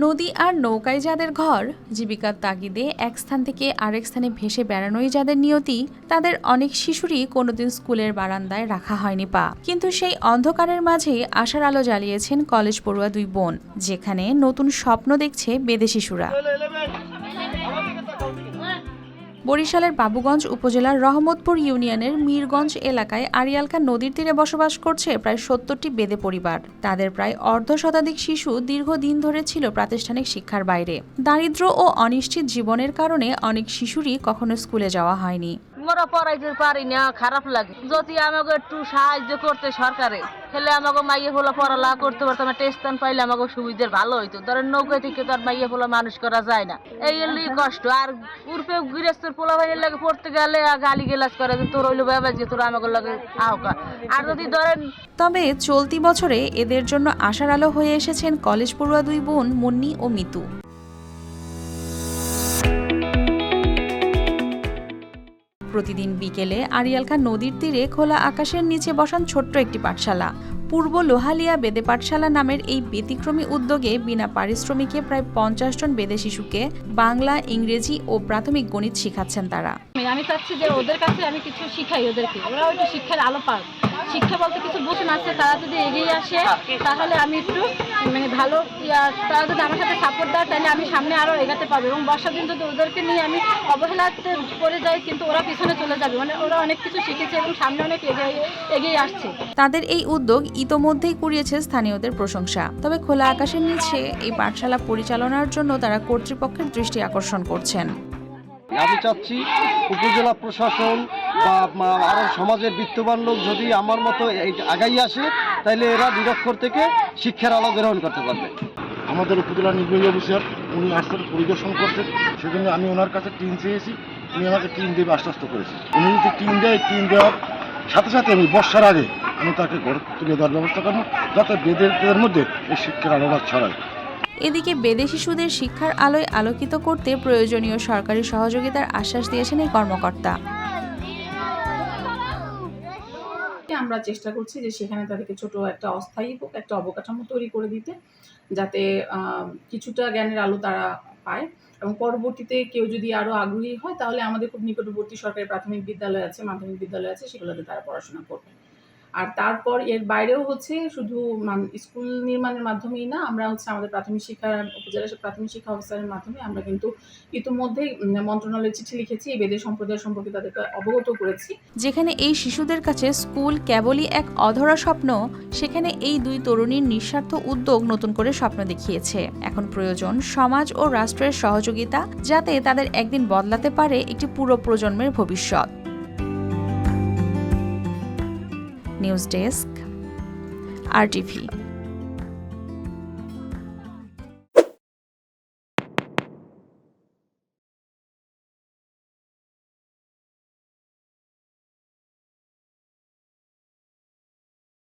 নদী আর নৌকায় যাদের ঘর, জীবিকার তাগিদে এক স্থান থেকে আরেক স্থানে ভেসে বেড়ানোই যাদের নিয়তি, তাদের অনেক শিশুরই কোনোদিন স্কুলের বারান্দায় রাখা হয়নি পা। কিন্তু সেই অন্ধকারের মাঝে আশার আলো জ্বালিয়েছেন কলেজ পড়ুয়া দুই বোন, যেখানে নতুন স্বপ্ন দেখছে বেদে শিশুরা। বরিশালের বাবুগঞ্জ উপজেলার রহমতপুর ইউনিয়নের মীরগঞ্জ এলাকায় আড়িয়ালখা নদীর তীরে বসবাস করছে প্রায় ৭০টি বেদে পরিবার। তাদের প্রায় অর্ধশতাধিক শিশু দীর্ঘদিন ধরে ছিল প্রাতিষ্ঠানিক শিক্ষার বাইরে। দারিদ্র্য ও অনিশ্চিত জীবনের কারণে অনেক শিশুরই কখনো স্কুলে যাওয়া হয়নি। আমরা পড়াইতে পারি না, খারাপ লাগে। যদি আমাকে একটু সাহায্য করতে সরকারে, তাহলে আমাকে মাইয়ে ফোলা পড়ালেখা করতে পারতাম, একটা স্থান পাইলে আমাকে সুবিধার ভালো হইতো। ধরেন নৌকা থেকে তো আর মাইয়ে ফোলা মানুষ করা যায় না, এই এলি কষ্ট। আর উর্পে গৃহস্থর পোলা ভাইয়ের লাগে পড়তে গেলে গালি গেলাস করে, তোর হইলো ব্যাপার যে তোর আমাকে লাগে আহকা। আর যদি ধরেন তবে চলতি বছরে এদের জন্য আশার আলো হয়ে এসেছেন কলেজ পড়ুয়া দুই বোন মুন্নি ও মিতু। প্রতিদিন বিকেলে আড়িয়ালখা নদীর তীরে খোলা আকাশের নিচে বসান ছোট্ট একটি পাঠশালা। পূর্ব লোহালিয়া বেদে পাঠশালা নামের এই ব্যতিক্রমী উদ্যোগে বিনা পারিশ্রমিকে প্রায় ৫০ জন বেদে শিশুকে বাংলা, ইংরেজি ও প্রাথমিক গণিত শিখাচ্ছেন তারা। আমি চাচ্ছি যে ওদের কাছে আমি কিছু শিখাই, ওদেরকে ওরা একটু শিক্ষার আলো পাক। শিক্ষা বলতে কিছু বোঝেন আছে, তারা যদি এগিয়ে আসে তাহলে আমি একটু ভালো, তারা যদি আমার সাথে সাপোর্ট দেয় তাহলে আমি সামনে আরো এগাতে পারবো। এবং বর্ষার দিন যদি ওদেরকে নিয়ে আমি অবহেলাতে পড়ে যাই, কিন্তু ওরা পিছনে চলে যাবে। ওরা অনেক কিছু শিখেছে এবং সামনে অনেক এগিয়ে আসছে। তাদের এই উদ্যোগ ইতোমধ্যেই কুড়িয়েছে স্থানীয়দের প্রশংসা। তবে খোলা আকাশের নিচে এই পাঠশালা পরিচালনার জন্য তারা কর্তৃপক্ষের দৃষ্টি আকর্ষণ করছেন। আমি চাচ্ছি উপজেলা প্রশাসন বা আরো সমাজের বিত্তবান লোক যদি আমার মতো আগাই আসে, তাহলে এরা নিরক্ষর থেকে শিক্ষার আলো গ্রহণ করতে পারবে। আমাদের উপজেলা নির্বাহী অফিসার উনি আসতে পরিদর্শন করছেন, সেজন্য আমি ওনার কাছে টিন চেয়েছি, উনি আমাকে টিন দেবে আশ্বস্ত করেছেন। উনি যদি টিন দেয়, টিন দেওয়ার সাথে সাথে আমি বর্ষার আগে আমি তাকে ঘর তুলে দেওয়ার ব্যবস্থা করবো, যাতে বেদের মধ্যে এই শিক্ষার আলোটা ছড়ায়। এদিকে বেদে শিশুদের শিক্ষার আলোয় আলোকিত করতে প্রয়োজনীয় সরকারি সহযোগিতার আশ্বাস দিয়েছেন এই কর্মকর্তা। আমরা চেষ্টা করছি যে সেখানে তাদেরকে ছোট একটা অস্থায়ী একটা অবকাঠামো তৈরি করে দিতে, যাতে কিছুটা জ্ঞানের আলো তারা পায়। এবং পরবর্তীতে কেউ যদি আরও আগ্রহী হয়, তাহলে আমাদের খুব নিকটবর্তী সরকারি প্রাথমিক বিদ্যালয় আছে, মাধ্যমিক বিদ্যালয় আছে, সেগুলোতে তারা পড়াশোনা করবে। আর তারপর এর বাইরেও শুধু স্কুল নির্মাণের মাধ্যমেই না, আমরা আমাদের প্রাথমিক শিক্ষা উপজেলা প্রাথমিক শিক্ষা অফিসারের মাধ্যমে আমরা কিন্তু ইতিমধ্যেই মন্ত্রণালয়ে চিঠি লিখেছি, এই বেদে সম্প্রদায় সম্পর্কে তাদেরকে অবগত করেছি। যেখানে এই শিশুদের কাছে স্কুল কেবলই এক অধরা স্বপ্ন, সেখানে এই দুই তরুণীর নিঃস্বার্থ উদ্যোগ নতুন করে স্বপ্ন দেখিয়েছে। এখন প্রয়োজন সমাজ ও রাষ্ট্রের সহযোগিতা, যাতে তাদের একদিন বদলাতে পারে একটি পুরো প্রজন্মের ভবিষ্যৎ। News desk, RTV।